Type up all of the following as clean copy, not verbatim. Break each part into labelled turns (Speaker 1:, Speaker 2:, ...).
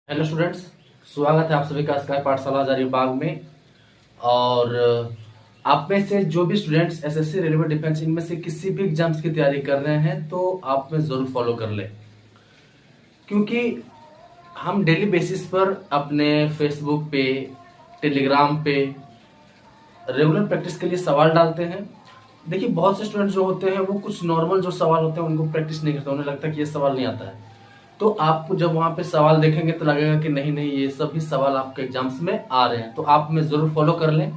Speaker 1: Hello students, स्वागत है आप सभी का स्काई पाठशाला हजारीबाग में। और आप में से जो भी स्टूडेंट्स एसएससी, रेलवे, डिफेंस इनमें से किसी भी एग्जाम्स की तैयारी कर रहे हैं तो आप में जरूर फॉलो कर ले, क्योंकि हम डेली बेसिस पर अपने फेसबुक पे, टेलीग्राम पे रेगुलर प्रैक्टिस के लिए सवाल डालते हैं। देखिए, बहुत से स्टूडेंट जो होते हैं वो कुछ नॉर्मल जो सवाल होते हैं उनको प्रैक्टिस नहीं करते, उन्हें लगता है कि ये सवाल नहीं आता है। तो आपको जब वहां पे सवाल देखेंगे तो लगेगा कि नहीं नहीं, ये सभी सवाल आपके एग्जाम्स में आ रहे हैं, तो आप में जरूर फॉलो कर लें।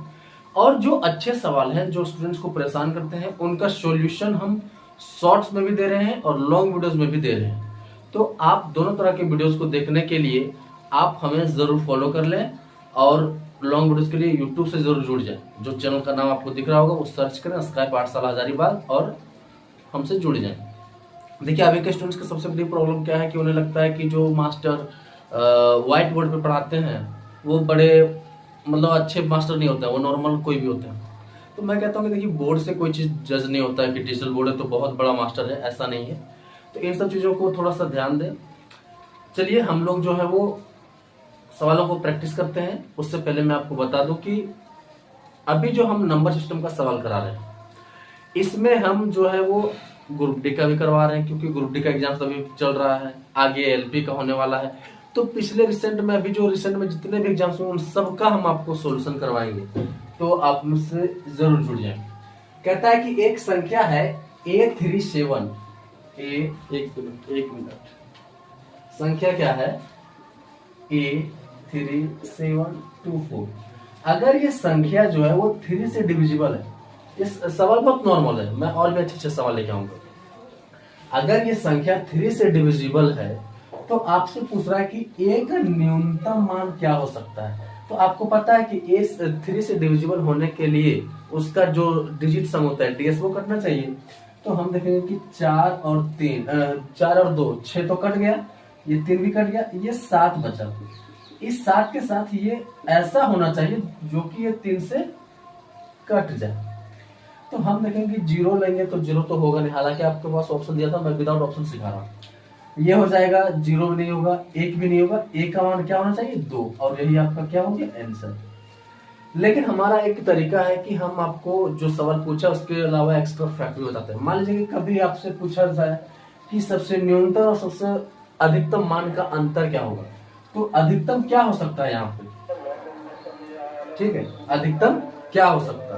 Speaker 1: और जो अच्छे सवाल हैं जो स्टूडेंट्स को परेशान करते हैं उनका सॉल्यूशन हम शॉर्ट्स में भी दे रहे हैं और लॉन्ग वीडियोस में भी दे रहे हैं। तो आप दोनों तरह के वीडियोस को देखने के लिए आप हमें जरूर फॉलो कर लें और लॉन्ग वीडियोस के लिए यूट्यूब से जरूर जुड़ जाए। जो चैनल का नाम आपको दिख रहा होगा वो सर्च करें, स्काई पाठशाला हजारीबाग, और हमसे जुड़ जाएं। देखिए, अभी के स्टूडेंट्स की सबसे बड़ी प्रॉब्लम क्या है कि उन्हें लगता है कि जो मास्टर व्हाइट बोर्ड पे पढ़ाते हैं वो बड़े मतलब अच्छे मास्टर नहीं होते हैं, वो नॉर्मल कोई भी होते हैं। तो मैं कहता हूँ कि देखिए, बोर्ड से कोई चीज़ जज नहीं होता है कि डिजिटल बोर्ड है तो बहुत बड़ा मास्टर है, ऐसा नहीं है। तो इन सब चीज़ों को थोड़ा सा ध्यान दें। चलिए, हम लोग जो है वो सवालों को प्रैक्टिस करते हैं। उससे पहले मैं आपको बता दूं कि अभी जो हम नंबर सिस्टम का सवाल करा रहे हैं इसमें हम जो है वो ग्रुप डी का भी करवा रहे हैं, क्योंकि ग्रुप डी का एग्जाम अभी चल रहा है, आगे एलपी का होने वाला है। तो पिछले रिसेंट में, अभी जो रिसेंट में जितने भी एग्जाम्स हुए उन सब का हम आपको सॉल्यूशन करवाएंगे, तो आप मुझसे जरूर जुड़ जाएं। कहता है कि एक संख्या है A37 एक मिनट, संख्या क्या है A3724। अगर ये संख्या जो है वो 3 से डिविजिबल है, इस सवाल बहुत नॉर्मल है, मैं और भी अच्छे सवाल लेके आऊंगा। अगर ये संख्या 3 से डिविजिबल है तो आपसे पूछ रहा है कि ए का न्यूनतम मान क्या हो सकता है। तो आपको पता है कि ए 3 से डिविजिबल होने के लिए उसका जो डिजिट सम होता है डीएस वो कटना चाहिए। तो हम देखेंगे कि 4 और 2 6 तो कट गया, ये 3 भी कट गया, ये 7 बचा। इस 7 के साथ ये ऐसा होना चाहिए जो कि ये 3 से कट जाए। तो हम देखेंगे जीरो लेंगे तो जीरो तो होगा नहीं, हालांकि आपके पास ऑप्शन दिया था, मैं विदाउट ऑप्शन सिखा रहा हूँ। ये हो जाएगा, जीरो भी नहीं होगा, एक भी नहीं होगा, एक का मान क्या होना चाहिए 2, और यही आपका क्या हो गया आंसर। लेकिन हमारा एक तरीका है कि हम आपको जो सवाल पूछा उसके अलावा एक्स्ट्रा फैक्ट भी बताते हैं। मान लीजिए कि कभी आपसे पूछा जाए कि सबसे न्यूनतम और सबसे अधिकतम मान का अंतर क्या होगा, तो अधिकतम क्या हो सकता है यहाँ पे, ठीक है, अधिकतम क्या हो सकता है।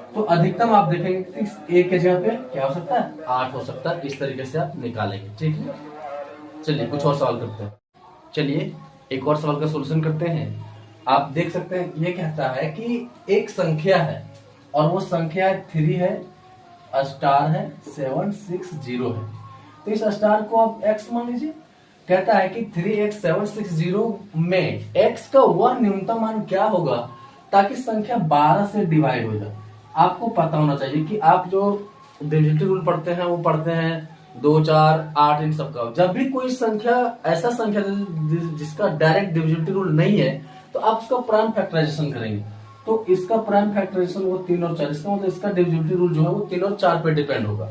Speaker 1: तो अधिकतम आप देखेंगे कि एक के जगह पे क्या हो सकता है 8 हो सकता है। इस तरीके से आप निकालेंगे, ठीक है। चलिए कुछ और सवाल करते हैं। चलिए एक और सवाल का सॉल्यूशन करते हैं। आप देख सकते हैं ये कहता है कि एक संख्या है और वो संख्या 3 है, स्टार है, 760 है। तो इस स्टार को आप x मान लीजिए। कहता है कि 3x760 में x का वह न्यूनतम मान क्या होगा ताकि संख्या 12 से डिवाइड हो जाए। आपको पता होना चाहिए कि आप जो डिविजिबिलिटी रूल पढ़ते हैं वो पढ़ते हैं 2, 4, 8 इन सब का। जब भी कोई संख्या, ऐसा संख्या जिसका डायरेक्ट डिविजिबिलिटी रूल नहीं है, तो आप उसका प्राइम फैक्टराइजेशन करेंगे। तो इसका प्राइम फैक्टराइजेशन वो 3 और 4, इसका मतलब इसका डिविजिबिलिटी रूल जो है वो 3 और 4 पे डिपेंड होगा।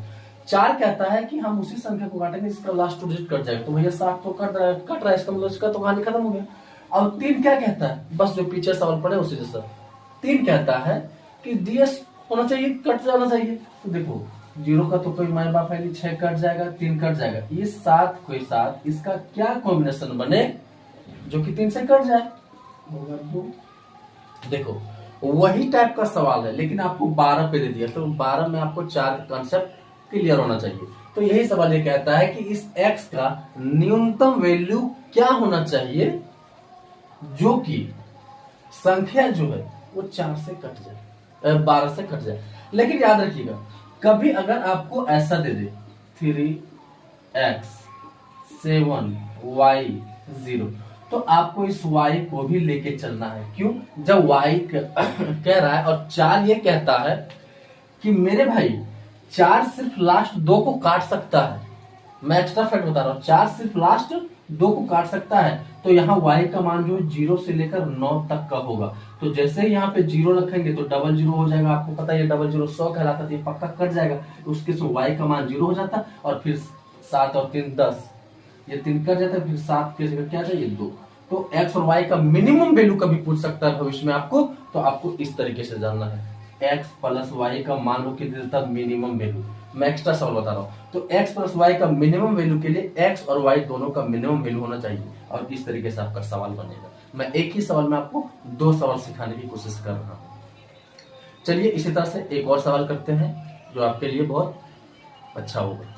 Speaker 1: 4 कहता है कि हम उसी संख्या को काटेंगे जिसका लास्ट 2 डिजिट कट जाएगा। तो भैया 7 तो कट रहा है, इसका मतलब इसका तो कहानी खत्म हो गया। और 3 क्या कहता है, बस जो पीछे सवाल पढ़े उसी जैसा। 3 कहता है कि डीएस होना चाहिए, कट जाना चाहिए। तो देखो, 0 का तो कोई माय बाप है नहीं, 6 कट जाएगा, 3 कट जाएगा, ये 7 कोई 7, इसका क्या कॉम्बिनेशन बने जो कि 3 से कट जाए, होगा 2। देखो, वही टाइप का सवाल है लेकिन आपको 12 पे दे दिया, तो 12 में आपको 4 कंसेप्ट क्लियर होना चाहिए। तो यही सवाल ये कहता है कि इस x का न्यूनतम वैल्यू क्या होना चाहिए जो कि संख्या जो है वो 4 से कट जाए, 12 से कट जाए। लेकिन याद रखिएगा, कभी अगर आपको ऐसा दे दे 3x7y0, तो आपको इस y को भी लेके चलना है। क्यों? जब y कह रहा है और 4 ये कहता है कि मेरे भाई 4 सिर्फ लास्ट 2 को काट सकता है। मैं एक्स्ट्रा फैक्ट बता रहा हूं, 4 सिर्फ लास्ट 2 को काट सकता है। तो यहाँ y का मान जो है 0 से लेकर 9 तक का होगा। तो जैसे ही यहाँ पे 0 रखेंगे तो डबल 0 हो जाएगा। आपको पता है ये डबल 0 100 कहलाता है, ये पक्का कट जाएगा। उसके से y का मान 0 हो जाता और फिर 7 और 3 10, ये 3 कट जाता है, फिर 7 के जगह क्या चाहिए 2। तो एक्स और वाई का मिनिमम वैल्यू कभी पूछ सकता है भविष्य में आपको, तो आपको इस तरीके से जानना है। एक्स प्लस वाई का मान लो कितने देता है मिनिमम वैल्यू, मैं एक्स्ट्रा सवाल बता रहा हूँ। तो एक्स प्लस वाई का मिनिमम वैल्यू के लिए एक्स और वाई दोनों का मिनिमम वैल्यू होना चाहिए, और इस तरीके से आपका सवाल बनेगा। मैं एक ही सवाल में आपको दो सवाल सिखाने की कोशिश कर रहा हूँ। चलिए इसी तरह से एक और सवाल करते हैं जो आपके लिए बहुत अच्छा होगा।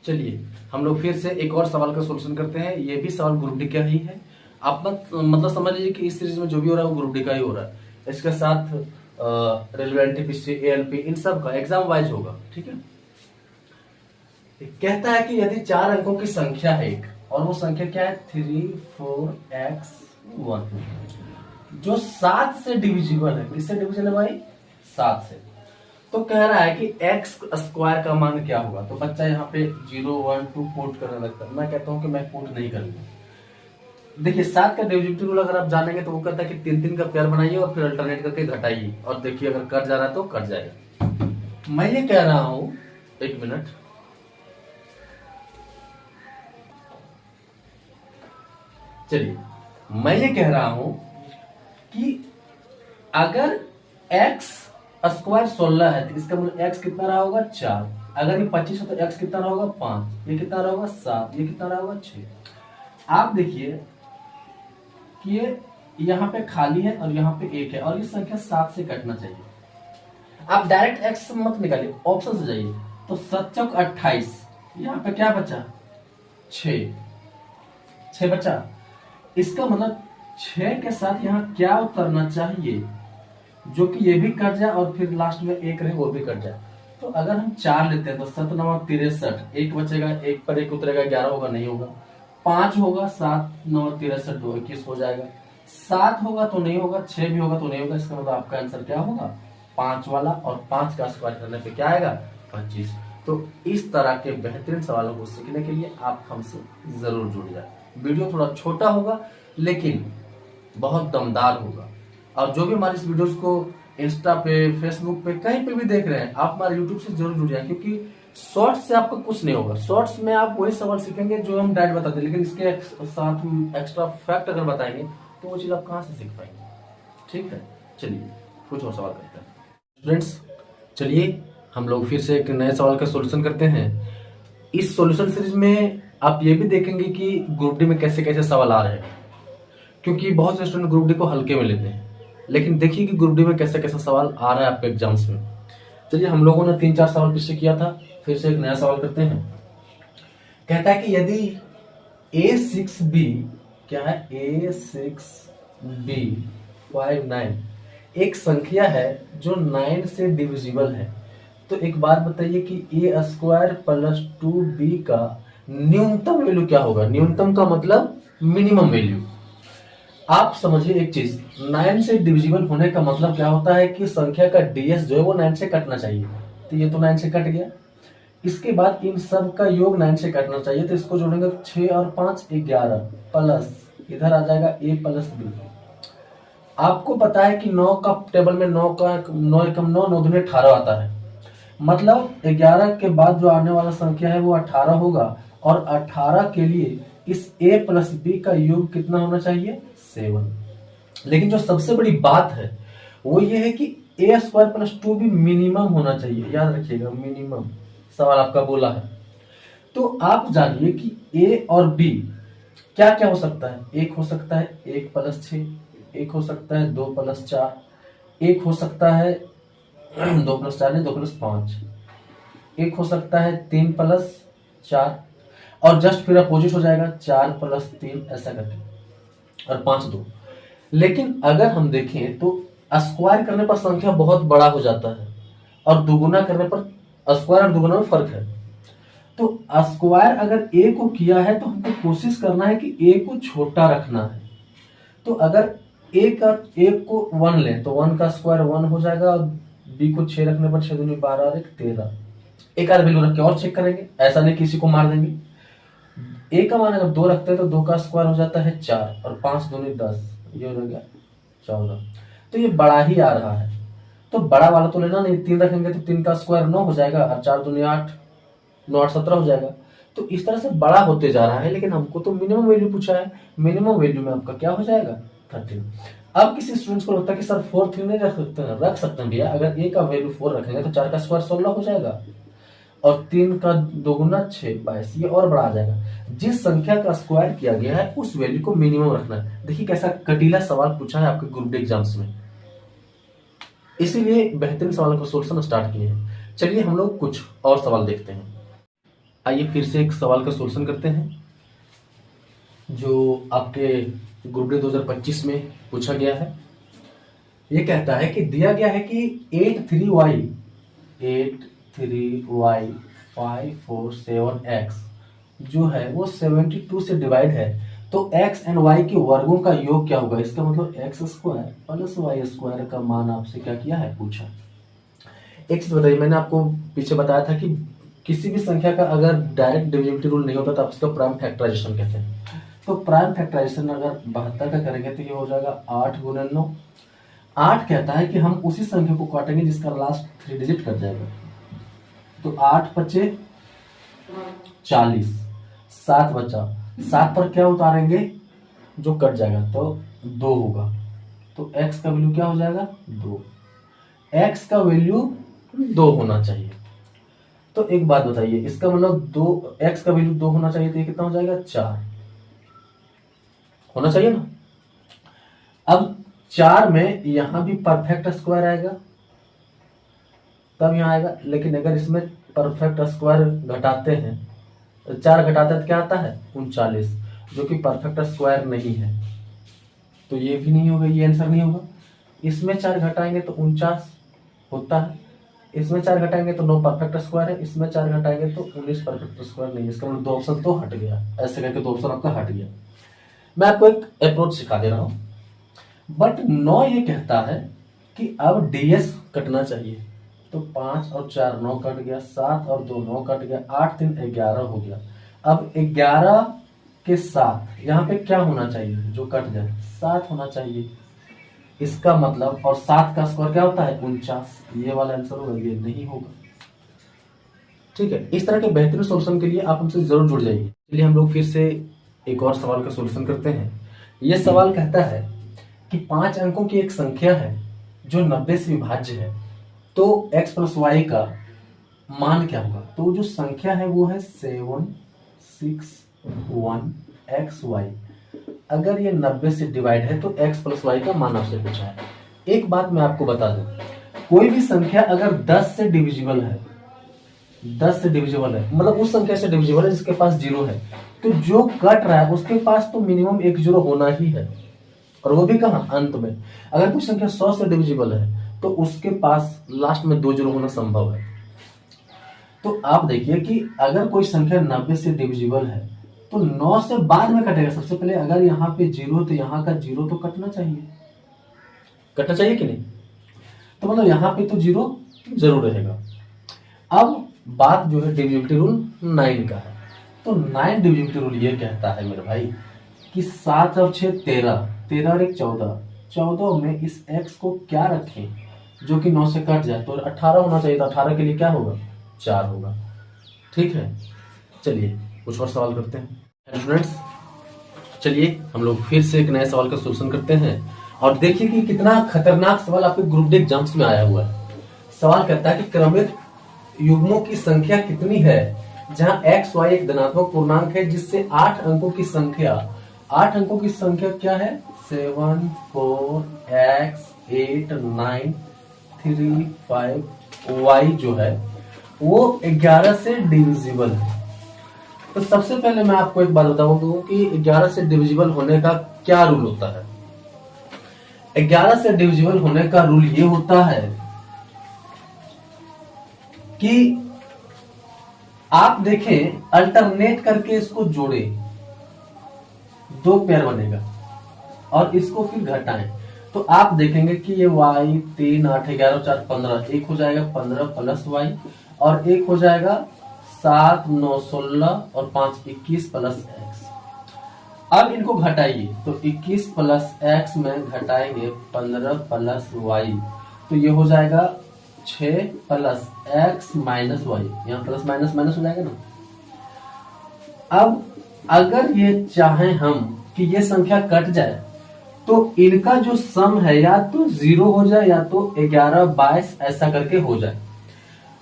Speaker 1: चलिए हम लोग फिर से एक और सवाल का सॉल्यूशन करते हैं। ये भी सवाल ग्रुप डी का ही है। आप मतलब समझ लीजिए कि इस सीरीज में जो भी हो रहा है वो ग्रुप डी का ही हो रहा है। इसके साथ रेलेवेंट हिस्ट्री, एएलपी, इन सब का एग्जाम वाइज होगा, ठीक है। कहता है कि यदि 4 अंकों की संख्या है एक, और वो संख्या क्या है 3 4x1, जो 7 से डिविजिबल है। किससे डिविजिबल है भाई? 7 से। तो कह रहा है कि x स्क्वायर का मान क्या होगा। तो बच्चा यहाँ पे 0 1 2 पुट करने लगता है। मैं कहता हूँ कि मैं पुट नहीं करूंगा। देखिए 7 का डिविजिबिलिटी रूल अगर आप जानेंगे तो वो कहता है कि 3 का पेयर बनाइए और फिर अल्टरनेट करके घटाइए, और देखिए अगर कट जा रहा है तो कट जाएगा। मैं ये कह रहा हूं, एक मिनट, चलिए मैं ये कह रहा हूं कि अगर x स्क्वायर 16 है तो इसका मतलब x कितना रहा होगा 4। अगर ये 25 है तो x कितना रहा होगा 5, ये कितना रहा होगा 7, ये कितना रहा होगा 6। आप देखिए कि ये यहाँ पे खाली है और यहाँ पे 1 है, और ये संख्या 7 से कटना चाहिए। आप डायरेक्ट x मत निकालिए, ऑप्शन से जाइए। तो 7 चौक 28, यहाँ पे क्या बचा 6 बचा। इसका मतलब 6 के साथ यहाँ क्या उतरना चाहिए जो कि ये भी कट जाए और फिर लास्ट में 1 रहे वो भी कट जाए। तो अगर हम 4 लेते हैं तो 7 9 63, 1 बचेगा, 1 पर 1 उतरेगा, 11 होगा, नहीं होगा। 5 होगा, 7 9 63 2 21 हो जाएगा। 7 होगा तो नहीं होगा, 6 भी होगा तो नहीं होगा। इसका मतलब आपका आंसर क्या होगा 5 वाला, और 5 का स्क्वायर करने पे क्या आएगा 25। तो इस तरह के बेहतरीन सवालों को सीखने के लिए आप हमसे जरूर जुड़ जाए। वीडियो थोड़ा छोटा होगा लेकिन बहुत दमदार होगा। और जो भी हमारे इस वीडियोस को इंस्टा पे, फेसबुक पे, कहीं पे भी देख रहे हैं, आप हमारे यूट्यूब से जरूर जुड़ जाए, क्योंकि शॉर्ट्स से आपको कुछ नहीं होगा। शॉर्ट्स में आप वही सवाल सीखेंगे जो हम डायरेक्ट बताते हैं, लेकिन इसके साथ एक्स्ट्रा फैक्ट अगर बताएंगे तो वो चीज आप कहाँ से सीख पाएंगे। ठीक है, चलिए कुछ और सवाल करते हैं स्टूडेंट्स। चलिए हम लोग फिर से एक नए सवाल का सोल्यूशन करते हैं। इस सोल्यूशन सीरीज में आप ये भी देखेंगे कि ग्रुप डी में कैसे कैसे सवाल आ रहे हैं, क्योंकि बहुत से स्टूडेंट ग्रुप डी को हल्के में लेते हैं। लेकिन देखिए कि ग्रुप डी में कैसा कैसा सवाल आ रहा है आपके एग्जाम्स में। चलिए हम लोगों ने 3-4 सवाल पीछे किया था, फिर से एक नया सवाल करते हैं। कहता है कि यदि A6B, क्या है A6B 59 एक संख्या है जो 9 से डिविजिबल है, तो एक बात बताइए कि A स्क्वायर प्लस 2B का न्यूनतम वैल्यू क्या होगा। न्यूनतम का मतलब मिनिमम वैल्यू। आप समझिए एक चीज, 9 से डिविजिबल होने का मतलब क्या होता है कि संख्या का डीएस जो है वो 9 से कटना चाहिए। तो ये तो 9 से कट गया। इसके बाद इन सब का योग 9 से कटना चाहिए, तो इसको जोड़ेंगे 6 और 5 11 प्लस इधर आ जाएगा A प्लस B। आपको पता है कि 9 का टेबल में 9 का 9 एकम 9 9 दूनी 18 आता है। मतलब 11 के बाद जो आने वाला संख्या है वो 18 होगा, और 18 के लिए इस A प्लस B का योग कितना होना चाहिए 7। लेकिन जो सबसे बड़ी बात है वो ये है कि A square plus 2B minimum होना चाहिए। याद रखिएगा मिनिमम सवाल आपका बोला है। तो आप जानिए कि A और B क्या क्या हो सकता है। एक हो सकता है 1 प्लस 6, एक हो सकता है 2 प्लस 4, एक हो सकता है 2 प्लस 4 नहीं 2 प्लस 5, एक हो सकता है 3 प्लस 4, और जस्ट फिर अपोजिट हो जाएगा 4 प्लस 3 ऐसा करके, और 5 2। लेकिन अगर हम देखें तो स्क्वायर करने पर संख्या बहुत बड़ा हो जाता है, और दुगुना करने पर स्क्वायर और दुगुना में फर्क है। तो स्क्वायर अगर ए को किया है तो हमको कोशिश करना है कि ए को छोटा रखना है। तो अगर ए को 1 लें तो 1 का स्क्वायर 1 हो जाएगा, और बी को 6 रखने पर 6 दूनी 12 और 1 13। एक आध वैल्यू रख के और चेक करेंगे, ऐसा नहीं किसी को मार देंगे। ए का मान अगर 2 रखते हैं तो 2 का स्क्वायर हो जाता है 4, और 5 दूनी 10, ये हो गया 14। तो ये बड़ा ही आ रहा है, तो बड़ा वाला तो लेना नहीं। 3 रखेंगे तो 3 का स्क्वायर 9 हो जाएगा, और 4 दूनी 8, 9 8 17 हो जाएगा। तो इस तरह से बड़ा होते जा रहा है, लेकिन हमको तो मिनिमम वैल्यू पूछा है। मिनिमम वैल्यू में आपका क्या हो जाएगा 13। अब किसी स्टूडेंट्स को लगता है कि सर 4 3 नहीं रख सकते हैं भैया। अगर a का वैल्यू 4 रखेंगे तो 4 का स्क्वायर 16 हो जाएगा और 3 का दोगुना 6 22, ये और बड़ा आ जाएगा। जिस संख्या का स्क्वायर किया गया है उस वैल्यू को मिनिमम रखना है। देखिए कैसा कटीला सवाल पूछा है आपके ग्रुप डी एग्जाम्स में, इसीलिए बेहतरीन सवालों का सोल्यूशन स्टार्ट किए हैं। चलिए हम लोग कुछ और सवाल देखते हैं। आइए फिर से एक सवाल का सोल्यूशन करते हैं जो आपके ग्रुप डी 2025 में पूछा गया है। ये कहता है कि दिया गया है कि 83y 547x जो है वो 72 से डिवाइड है, तो x एंड y के वर्गों का योग क्या होगा। इसका मतलब X square plus Y square का मान आपसे क्या किया है, पूछा। एक चीज बताइए, मैंने आपको पीछे बताया था कि किसी भी संख्या का अगर डायरेक्ट डिविजिबिलिटी रूल नहीं होता तो आप इसका प्राइम फैक्टराइजेशन कहते हैं। तो प्राइम फैक्टराइजेशन अगर 72 का करेंगे तो ये हो जाएगा 8 गुना 9। 8 कहता है कि हम उसी संख्या को काटेंगे जिसका लास्ट 3 डिजिट कट जाएगा। तो 8 पचे 40, 7 बचा, 7 पर क्या उतारेंगे जो कट जाएगा तो 2 होगा। तो x का वैल्यू क्या हो जाएगा 2। x का वैल्यू 2 होना चाहिए। तो एक बात बताइए, इसका मतलब 2 x का वैल्यू 2 होना चाहिए, तो ये कितना हो जाएगा 4 होना चाहिए ना। अब 4 में यहां भी परफेक्ट स्क्वायर आएगा तब यहां आएगा, लेकिन अगर इसमें परफेक्ट स्क्वायर घटाते हैं, 4 घटाते हैं तो क्या आता है 39, जो कि परफेक्ट स्क्वायर नहीं है, तो ये भी नहीं होगा, ये आंसर नहीं होगा। इसमें 4 घटाएंगे तो 49 होता है, इसमें 4 घटाएंगे तो 9 परफेक्ट स्क्वायर है, इसमें 4 घटाएंगे तो 19 परफेक्ट स्क्वायर नहीं है। इसका मतलब 2 ऑप्शन तो हट गया, ऐसे करके 2 ऑप्शन आपका हट गया। मैं आपको एक अप्रोच सिखा दे रहा हूं। बट 9 ये कहता है कि अब ds कटना चाहिए, तो 5 और 4 9 कट गया, 7 और 2 9 कट गया, 8 3 11 हो गया। अब 11 के साथ यहाँ पे क्या होना चाहिए जो कट जाए, 7 होना चाहिए। इसका मतलब, और 7 का स्क्वायर क्या होता है 49, ये वाला आंसर होगा, ये नहीं होगा। ठीक है, इस तरह के बेहतरीन सॉल्यूशन के लिए आप हमसे जरूर जुड़ जाइए। चलिए हम लोग फिर से एक और सवाल का सॉल्यूशन करते हैं। यह सवाल कहता है कि 5 अंकों की एक संख्या है जो 90 से विभाज्य है, तो x प्लस वाई का मान क्या होगा। तो जो संख्या है वो है 761xy। अगर ये 90 से डिवाइड है तो x प्लस वाई का मान आपसे पूछा है। एक बात मैं आपको बता दूं, कोई भी संख्या अगर 10 से डिविजिबल है, 10 से डिविजिबल है मतलब उस संख्या से डिविजिबल है जिसके पास 0 है, तो जो कट रहा है उसके पास तो मिनिमम एक 0 होना ही है, और वो भी कहाँ, अंत में। अगर कोई संख्या 100 से डिविजिबल है तो उसके पास लास्ट में 2 0 होना संभव है। तो आप देखिए कि अगर कोई संख्या 90 से डिविजिबल है तो 9 से बाद में कटेगा। सबसे पहले अगर यहाँ पे 0 तो यहाँ का 0 तो कटना चाहिए, कटना चाहिए कि नहीं। तो मतलब यहाँ पे तो 0 जरूर रहेगा। अब बात जो है डिविजिबिलिटी रूल 9 का है, तो 9 डिविजिबिलिटी रूल ये कहता है मेरे भाई कि 7 और 6 13, 13 और 1 14, 14 में इस x को क्या रखें जो कि 9 से कट जाए, तो 18 होना चाहिए, तो 18 के लिए क्या होगा 4 होगा। ठीक है, चलिए कुछ और सवाल करते हैं स्टूडेंट्स। चलिए हम लोग फिर से एक नए सवाल का सॉल्यूशन करते हैं, और देखिए कि कितना खतरनाक सवाल आपके ग्रुप डी एग्जाम्स में आया हुआ है। सवाल कहता है कि क्रमिक युग्मों की संख्या कितनी है जहां x y एक धनात्मक पूर्णांक है जिससे 8 अंकों की संख्या, 8 अंकों की संख्या क्या है 7 4 x 8 9 3 5 y जो है वो 11 से डिविजिबल है। तो सबसे पहले मैं आपको एक बात बताऊं कि 11 से डिविजिबल होने का क्या रूल होता है। 11 से डिविजिबल होने का रूल ये होता है कि आप देखें अल्टरनेट करके इसको जोड़े, 2 पेयर बनेगा और इसको फिर घटाएं, तो आप देखेंगे कि ये y 3 8 11 4 15, एक हो जाएगा 15 प्लस y, और एक हो जाएगा 7 9 16 और 5 21 प्लस x। अब इनको घटाइए, तो 21 प्लस x में घटाएंगे 15 प्लस y, तो ये हो जाएगा 6 प्लस x माइनस वाई, यहाँ प्लस माइनस माइनस हो जाएगा ना। अब अगर ये चाहे हम कि ये संख्या कट जाए तो इनका जो सम है या तो 0 हो जाए या तो 11, 22 ऐसा करके हो जाए।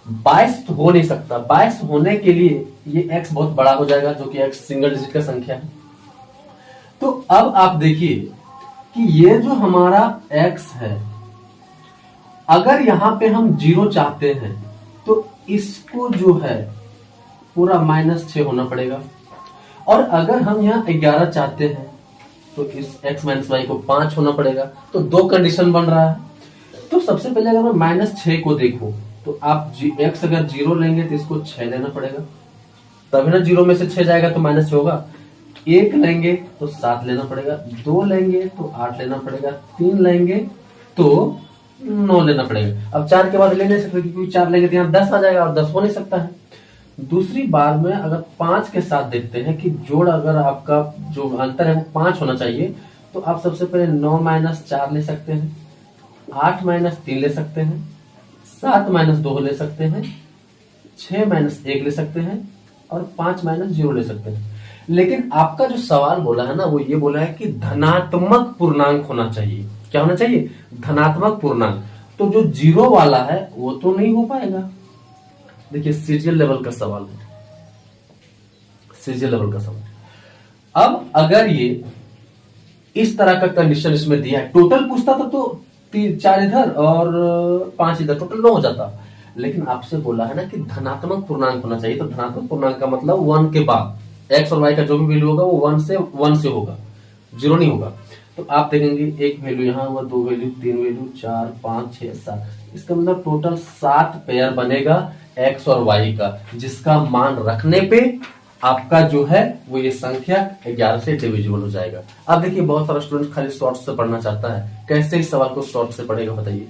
Speaker 1: 22 तो हो नहीं सकता। 22 होने के लिए ये x बहुत बड़ा हो जाएगा, जो कि x सिंगल डिजिट का संख्या है। तो अब आप देखिए कि ये जो हमारा x है, अगर यहां पे हम 0 चाहते हैं तो इसको जो है पूरा -6 होना पड़ेगा, और अगर हम यहाँ 11 चाहते हैं तो इस x माइनस वाई को 5 होना पड़ेगा। तो दो कंडीशन बन रहा है। तो सबसे पहले अगर मैं -6 को देखूं तो आप x अगर 0 लेंगे तो इसको 6 लेना पड़ेगा, तभी ना 0 में से 6 जाएगा तो -6 होगा। 1 लेंगे तो 7 लेना पड़ेगा, 2 लेंगे तो 8 लेना पड़ेगा, 3 लेंगे तो 9 लेना पड़ेगा। अब 4 के बाद ले नहीं सकते क्योंकि 4 लेंगे तो यहाँ 10 आ जाएगा और 10 हो नहीं सकता है। दूसरी बार में अगर 5 के साथ देखते हैं कि जोड़ अगर आपका जो अंतर है वो 5 होना चाहिए, तो आप सबसे पहले 9 - 4 ले सकते हैं, 8 - 3 ले सकते हैं, 7 - 2 ले सकते हैं, 6 - 1 ले सकते हैं और 5 - 0 ले सकते हैं। लेकिन आपका जो सवाल बोला है ना, वो ये बोला है कि धनात्मक पूर्णांक होना चाहिए। क्या होना चाहिए? धनात्मक पूर्णांक। तो जो 0 वाला है वो तो नहीं हो पाएगा। देखिए सीरियल लेवल का सवाल है, सीरियल लेवल का सवाल। अब अगर ये इस तरह का कंडीशन इसमें दिया है, टोटल पूछता था तो 4 इधर और 5 इधर, टोटल 9 हो जाता। लेकिन आपसे बोला है ना कि धनात्मक पूर्णांक होना चाहिए, तो धनात्मक पूर्णांक का मतलब 1 के बाद एक्स और वाई का जो भी वैल्यू होगा वो 1 से होगा, 0 नहीं होगा। तो आप देखेंगे एक वैल्यू यहाँ हुआ, 2 वैल्यू, 3 वैल्यू, 4, 5, 6, 7, इसका मतलब टोटल 7 पेयर बनेगा एक्स और वाई का, जिसका मान रखने पे आपका जो है वो ये संख्या 11 से डिविजिबल हो जाएगा। अब देखिए बहुत सारा स्टूडेंट खाली शॉर्ट से पढ़ना चाहता है, कैसे इस सवाल को शॉर्ट से पढ़ेगा बताइए।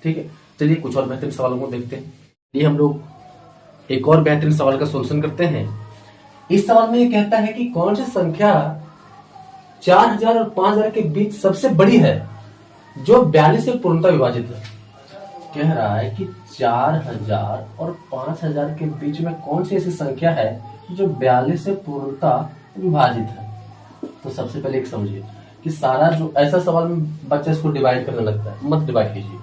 Speaker 1: ठीक है, चलिए कुछ और बेहतरीन सवालों को देखते हैं। ये हम लोग एक और बेहतरीन सवाल का सोल्यूशन करते हैं। इस सवाल में ये कहता है कि कौन सी संख्या 4000 और 5000 के बीच सबसे बड़ी है जो 42 से पूर्णतः विभाजित है। कह रहा है कि 4000 और 5000 के बीच में कौन सी ऐसी संख्या है जो 42 से पूर्णतः विभाजित है। तो सबसे पहले एक समझिए कि सारा जो ऐसा सवाल में बच्चे इसको डिवाइड करने लगता है, मत डिवाइड कीजिए।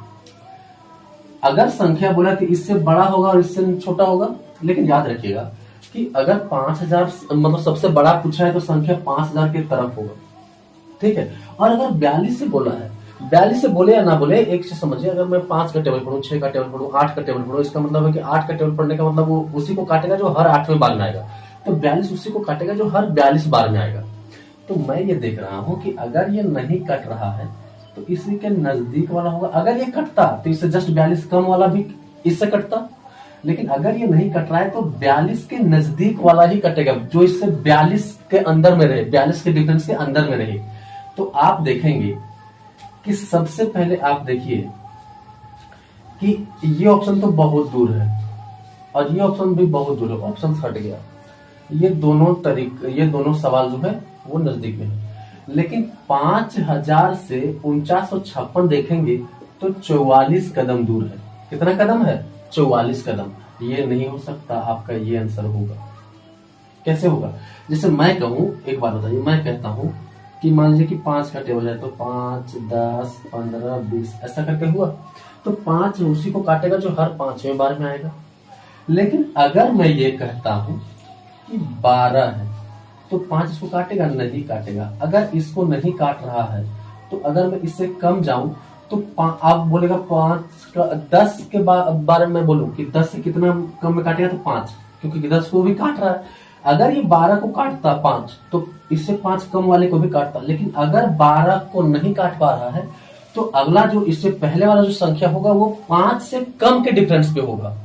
Speaker 1: अगर संख्या बोला कि इससे बड़ा होगा और इससे छोटा होगा, लेकिन याद रखिएगा कि अगर 5000 मतलब सबसे बड़ा पूछा है तो संख्या 5000 की तरफ होगा। ठीक है, और अगर 42 से बोला है, 42 से बोले या ना बोले एक चीज समझिए, अगर मैं 5 का टेबल पढ़ूं, 6 का टेबल पढ़ूं, 8 का टेबल पढ़ूं, इसका मतलब है कि 8 का टेबल पढ़ने का मतलब वो उसी को काटेगा जो हर 8वें बार में आएगा, तो 42 उसी को काटेगा जो हर 42 बार में आएगा। तो मैं ये देख रहा हूं कि अगर ये नहीं कट रहा है तो इसी के नजदीक वाला होगा। अगर ये कटता तो इससे जस्ट 42 कम वाला भी इससे कटता, लेकिन अगर ये नहीं कट रहा है तो 42 के नजदीक वाला ही कटेगा जो इससे 42 के अंदर में रहे, 42 के डिफरेंस के अंदर में रहे। तो आप देखेंगे कि सबसे पहले आप देखिए कि ये ऑप्शन तो बहुत दूर है और ये ऑप्शन भी बहुत दूर है, ऑप्शन हट गया। ये दोनों सवाल जो है वो नजदीक में है। लेकिन 5000 से 4956 देखेंगे तो 44 कदम दूर है। कितना कदम है? 44 कदम। ये नहीं हो सकता, आपका ये आंसर होगा। कैसे होगा? जैसे मैं कहूं, एक बात बताइए, मैं कहता हूं कि मान लीजिए कि 5 का टेबल है तो 5, 10, 15, 20 ऐसा करके हुआ, तो 5 उसी को काटेगा जो हर 5वें बार में आएगा। लेकिन अगर मैं ये कहता हूं कि 12 है तो 5 इसको काटेगा? नहीं काटेगा। अगर इसको नहीं काट रहा है तो अगर मैं इससे कम जाऊं तो आप बोलेगा 5 का 10 के बारे में बोलूं कि 10 से कितना कम में काटेगा, तो 5, क्योंकि 10 को भी काट रहा है। अगर ये 12 को काटता 5 तो इससे 5 कम वाले को भी काटता, लेकिन अगर 12 को नहीं काट पा रहा है तो अगला जो इससे पहले वाला जो संख्या होगा वो 5 से कम के डिफरेंस पे होगा।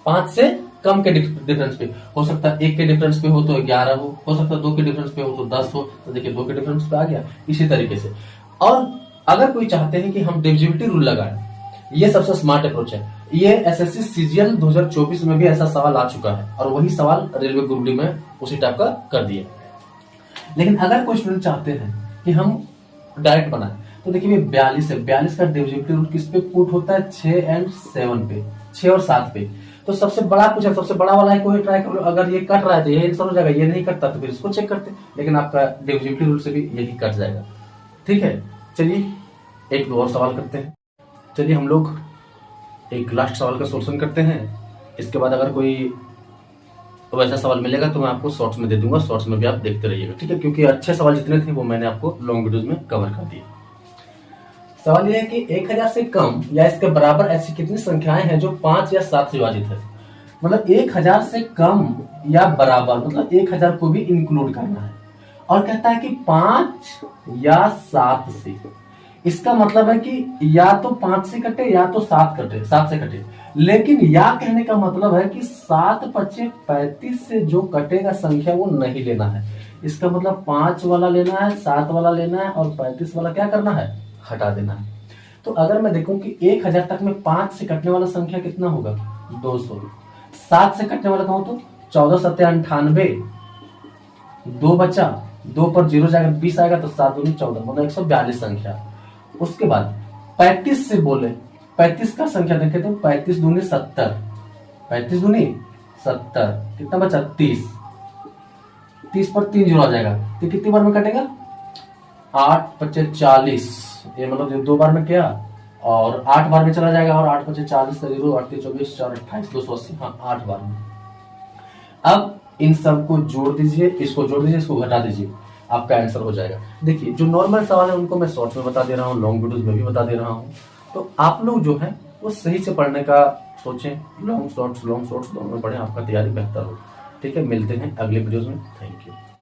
Speaker 1: 5 से कम के डिफरेंस पे हो सकता है, 1 के डिफरेंस पे हो तो 11 हो सकता है 2 के डिफरेंस पे हो तो 10 हो। तो देखिए 2 के डिफरेंस पे आ गया। इसी तरीके से, और अगर कोई चाहते हैं कि हम डिविजिबिलिटी रूल लगाएं, ये सबसे स्मार्ट अप्रोच है। ये एसएससी सीजीएल 2024 में भी ऐसा सवाल आ चुका है और वही सवाल रेलवे ग्रुप डी में उसी टाइप का कर दिया। लेकिन अगर कोई स्टूडेंट चाहते हैं कि हम डायरेक्ट बनाए, तो देखिए ये 42 है, 42 का डिविजिबिलिटी रूल किस पे पुट होता है? 6 और 7 पे। तो सबसे बड़ा पूछा, सबसे बड़ा वाला है कोई ट्राई कर लो, अगर ये कट रहा है तो ये आंसर हो जाएगा, ये नहीं कटता तो फिर इसको चेक करते, लेकिन आपका डिविजिबिलिटी रूल से भी यही कट जाएगा। ठीक है, चलिए एक दो और सवाल करते हैं। चलिए हम लोग एक लास्ट सवाल का सोल्यूशन करते हैं, इसके बाद अगर कोई वैसा सवाल मिलेगा तो मैं आपको शॉर्ट्स में दे दूंगा, शॉर्ट्स में भी आप देखते रहिएगा। ठीक है, क्योंकि अच्छे सवाल जितने थे वो मैंने आपको लॉन्ग वीडियोज में कवर कर दिए। सवाल यह है कि 1000 से कम या इसके बराबर ऐसी कितनी संख्याएं हैं जो 5 या 7 से विभाजित है। मतलब 1000 से कम या बराबर, मतलब 1000 को भी इंक्लूड करना है, और कहता है कि 5 या 7 से। इसका मतलब है कि या तो 5 से कटे या तो 7 से कटे, लेकिन या कहने का मतलब है कि 7 × 35 से जो कटेगा संख्या वो नहीं लेना है। इसका मतलब 5 वाला लेना है, 7 वाला लेना है, और 35 वाला क्या करना है, हटा देना है। तो अगर मैं देखूं कि 1000 तक में 5 से कटने वाला संख्या कितना होगा, 200। 7 से कटने वाला कहूं तो 14 × 7 = 98, 2 बचा, 2 पर 0 जाएगा, 20 आएगा, तो 7 दूनी 14, मतलब 142 संख्या। उसके बाद 35 से बोले, 35 का संख्या देखे तो 35 दूनी 70, 35 दूनी 70, कितना बचा, 30, 30 पर 3 0 आ जाएगा, तो कितनी बार में कटेगा, 8 × 5 = 40, ये मतलब 2 बार में किया, और 8 बार में चला जाएगा, और 8 × 5 = 40 का 0, 8 × 24 = 4, 28, 280, हाँ 8 बार में। अब इन सब को जोड़ दीजिए, इसको जोड़ दीजिए, इसको घटा दीजिए, आपका आंसर हो जाएगा। देखिए जो नॉर्मल सवाल है उनको मैं शॉर्ट्स में बता दे रहा हूँ, लॉन्ग वीडियोस में भी बता दे रहा हूँ, तो आप लोग जो है वो सही से पढ़ने का सोचें, लॉन्ग शॉर्ट्स दोनों में पढ़ें, आपका तैयारी बेहतर हो। ठीक है, मिलते हैं अगले वीडियोस में, थैंक यू।